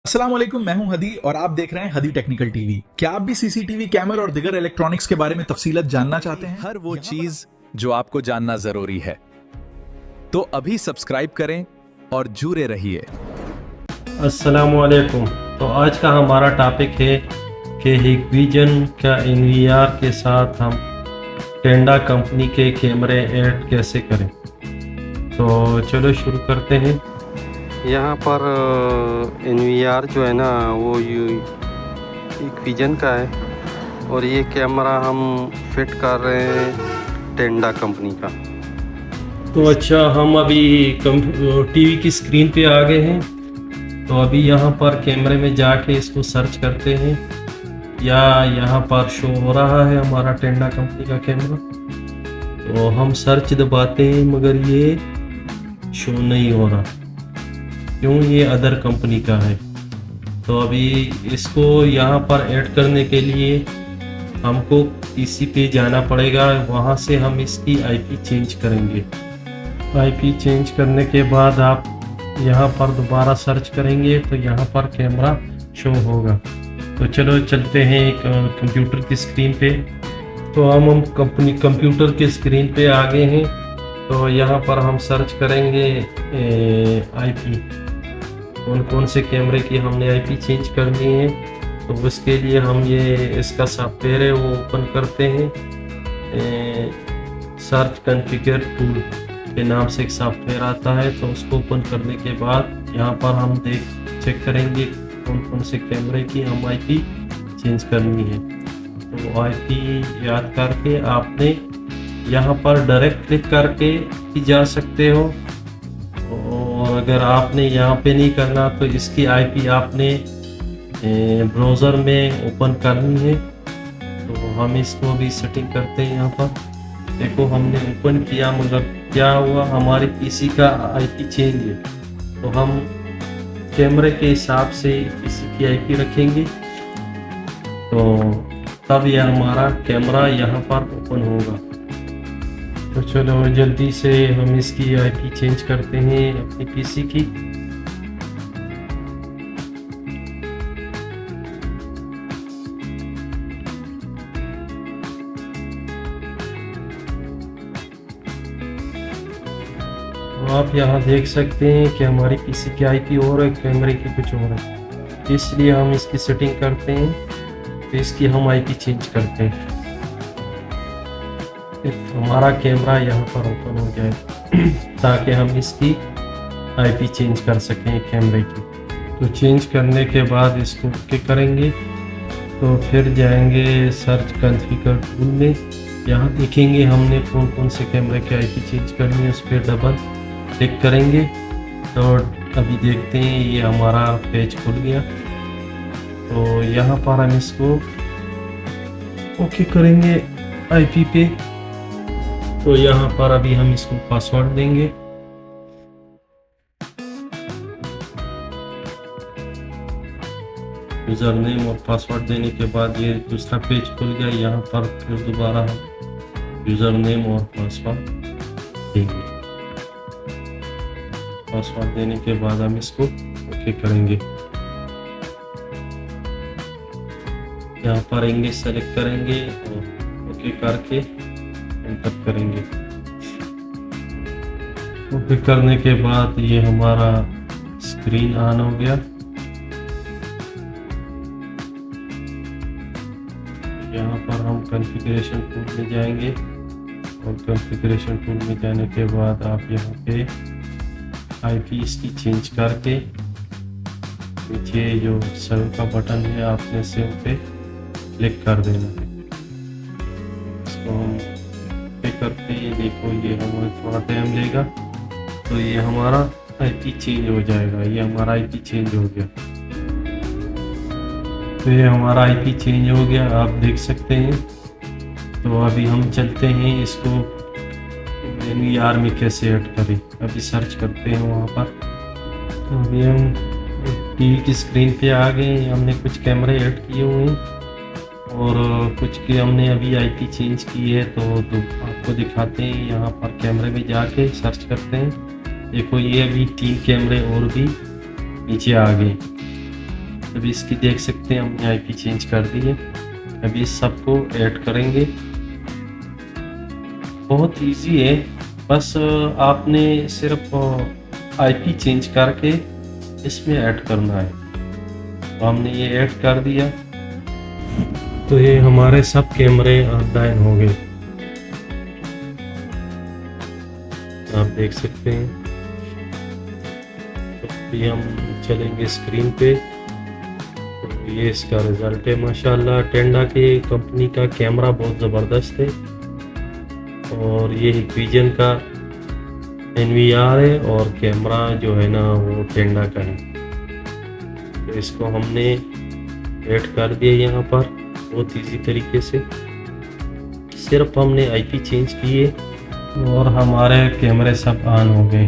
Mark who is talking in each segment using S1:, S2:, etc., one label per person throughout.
S1: अस्सलाम वालेकुम, मैं हूं हदी और आप देख रहे हैं हदी टेक्निकल टीवी। क्या आप भी सीसीटीवी कैमरा और दिगर इलेक्ट्रॉनिक्स के बारे में तफसीलत जानना चाहते हैं?
S2: हर वो चीज जो आपको जानना जरूरी है, तो अभी सब्सक्राइब करें और जुड़े रहिए।
S3: अस्सलाम वालेकुम। तो आज का हमारा टॉपिक है कि हिकविजन का NVR के साथ हम टेंडा कंपनी के कैमरे ऐड कैसे करें। तो चलो शुरू करते हैं।
S4: यहाँ पर NVR जो है ना वो हिकविजन का है और ये कैमरा हम फिट कर रहे हैं टेंडा कंपनी का।
S3: तो अच्छा, हम अभी टीवी की स्क्रीन पे आ गए हैं। तो अभी यहाँ पर कैमरे में जाके इसको सर्च करते हैं, या यहाँ पर शो हो रहा है हमारा टेंडा कंपनी का कैमरा। तो हम सर्च दबाते हैं मगर ये शो नहीं हो रहा, क्यों? ये अदर कंपनी का है। तो अभी इसको यहाँ पर ऐड करने के लिए हमको पीसी पे जाना पड़ेगा, वहाँ से हम इसकी IP चेंज करेंगे। IP चेंज करने के बाद आप यहाँ पर दोबारा सर्च करेंगे तो यहाँ पर कैमरा शो होगा। तो चलो चलते हैं कंप्यूटर की स्क्रीन पे। तो हम कंप्यूटर की स्क्रीन पे आ गए हैं। तो यहाँ पर हम सर्च करेंगे IP, कौन कौन से कैमरे की हमने IP चेंज करनी है। तो उसके लिए हम इसका सॉफ्टवेयर है वो ओपन करते हैं। सर्च कॉन्फ़िगर टूल के नाम से एक सॉफ्टवेयर आता है, तो उसको ओपन करने के बाद यहाँ पर हम चेक करेंगे कौन कौन से कैमरे की हम IP चेंज करनी है। तो IP याद करके आपने यहाँ पर डायरेक्ट क्लिक करके ही जा सकते हो, और अगर आपने यहाँ पे नहीं करना तो इसकी IP आपने ब्राउज़र में ओपन करनी है। तो हम इसको भी सेटिंग करते हैं। यहाँ पर देखो हमने ओपन किया, मगर क्या हुआ, हमारे PC का IP चेंज है। तो हम कैमरे के हिसाब से PC की IP रखेंगे, तो तब यह हमारा कैमरा यहाँ पर ओपन होगा। तो चलो जल्दी से हम इसकी IP चेंज करते हैं अपनी PC की। तो आप यहाँ देख सकते हैं कि हमारी PC की IP और है, कैमरे की कुछ और है, इसलिए हम इसकी सेटिंग करते हैं। तो इसकी हम IP चेंज करते हैं, हमारा कैमरा यहाँ पर ओपन हो जाए ताकि हम इसकी IP चेंज कर सकें कैमरे की। तो चेंज करने के बाद इसको ओके करेंगे। तो फिर जाएंगे सर्च कॉन्फ़िगर टूल में, यहाँ देखेंगे हमने कौन कौन से कैमरे की IP चेंज करनी है, उस पर डबल क्लिक करेंगे। तो अभी देखते हैं ये हमारा पेज खुल गया। तो यहाँ पर हम इसको ओके करेंगे IP पे। तो यहाँ पर अभी हम इसको पासवर्ड देंगे। यूज़र नेम और पासवर्ड देने के बाद ये दूसरा पेज खुल गया। यहाँ पर फिर दोबारा हम यूज़र नेम और पासवर्ड देंगे। पासवर्ड देने के बाद हम इसको ओके करेंगे। यहाँ पर इंग्लिश सेलेक्ट करेंगे और ओके करके एंटर करेंगे। ओके करने के बाद ये हमारा स्क्रीन ऑन हो गया। यहाँ पर हम कॉन्फ़िगरेशन टूल में जाएंगे, और कॉन्फ़िगरेशन टूल में जाने के बाद आप यहाँ पे IP इसकी चेंज करके नीचे जो सेव का बटन है आपने सेव पे क्लिक कर देना है। इसको हम करते हैं, देखो ये हमें थोड़ा टाइम लेगा। तो ये हमारा IP चेंज हो जाएगा। ये हमारा IP चेंज हो गया। तो ये हमारा IP चेंज हो गया, आप देख सकते हैं। तो अभी हम चलते हैं इसको NVR में कैसे ऐड करें। अभी सर्च करते हैं वहाँ पर। तो अभी हम टीवी की स्क्रीन पे आ गए। हमने कुछ कैमरे ऐड किए हुए हैं और कुछ की हमने अभी IP चेंज की है। तो आपको दिखाते हैं, यहाँ पर कैमरे में जाके सर्च करते हैं। देखो ये अभी 3 कैमरे और भी नीचे आ गए। अभी इसकी देख सकते हैं हमने आईपी चेंज कर दी है। अभी इस सबको ऐड करेंगे। बहुत इजी है, बस आपने सिर्फ आईपी चेंज करके इसमें ऐड करना है। तो हमने ये ऐड कर दिया, तो ये हमारे सब कैमरे ऑनलाइन हो गए, आप देख सकते हैं। तो अभी हम चलेंगे स्क्रीन पे, तो ये इसका रिजल्ट है। माशाल्लाह टेंडा के कंपनी का कैमरा बहुत ज़बरदस्त है, और ये हिक्विजन का NVR है, और कैमरा जो है ना वो टेंडा का है। तो इसको हमने ऐड कर दिया यहाँ पर बहुत इजी तरीके से। सिर्फ हमने आईपी चेंज किए और हमारे कैमरे सब ऑन हो गए।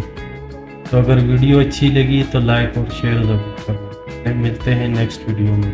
S3: तो अगर वीडियो अच्छी लगी तो लाइक और शेयर ज़रूर करना। मिलते हैं नेक्स्ट वीडियो में।